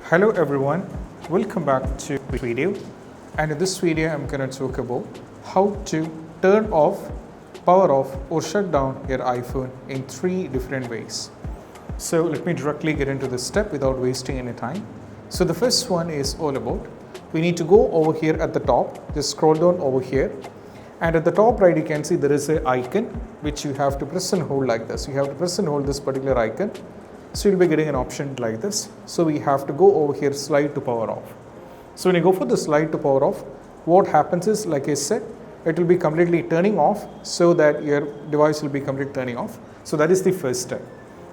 Hello everyone, welcome back to the video, and in this video I'm going to talk about how to turn off, power off or shut down your iPhone in 3 different ways. So let me directly get into this step without wasting any time. So the first one is all about, we need to go over here at the top, just scroll down over here, and at the top right you can see there is an icon which you have to press and hold like this. You have to press and hold this particular icon. So you'll be getting an option like this. So we have to go over here, slide to power off. So when you go for the slide to power off, what happens is, like I said, it will be completely turning off so that your device will be completely turning off. So that is the first step.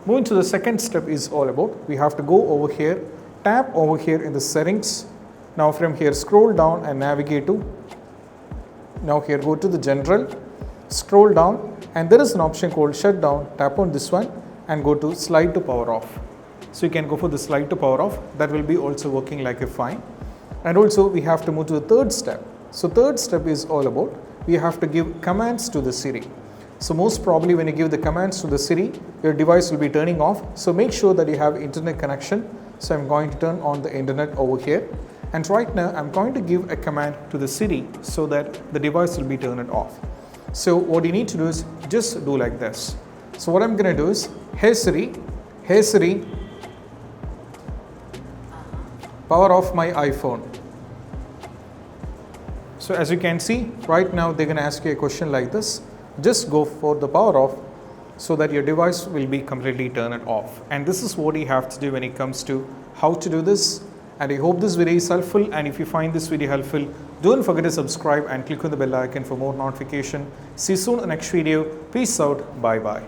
Moving to the second step is all about, we have to go over here, tap over here in the settings. Now from here scroll down and navigate to, now here go to the general, scroll down, and there is an option called shutdown. Tap on this one and go to slide to power off. So you can go for the slide to power off. That will be also working like a fine. And also we have to move to the third step. So third step is all about, we have to give commands to the Siri. So most probably when you give the commands to the Siri, your device will be turning off. So make sure that you have internet connection. So I'm going to turn on the internet over here. And right now I'm going to give a command to the Siri so that the device will be turned off. So what you need to do is just do like this. So what I'm going to do is, hey Siri, power off my iPhone. So as you can see, right now they're going to ask you a question like this. Just go for the power off so that your device will be completely turned off. And this is what you have to do when it comes to how to do this. And I hope this video is helpful, and if you find this video helpful, don't forget to subscribe and click on the bell icon for more notification. See you soon in the next video. Peace out. Bye bye.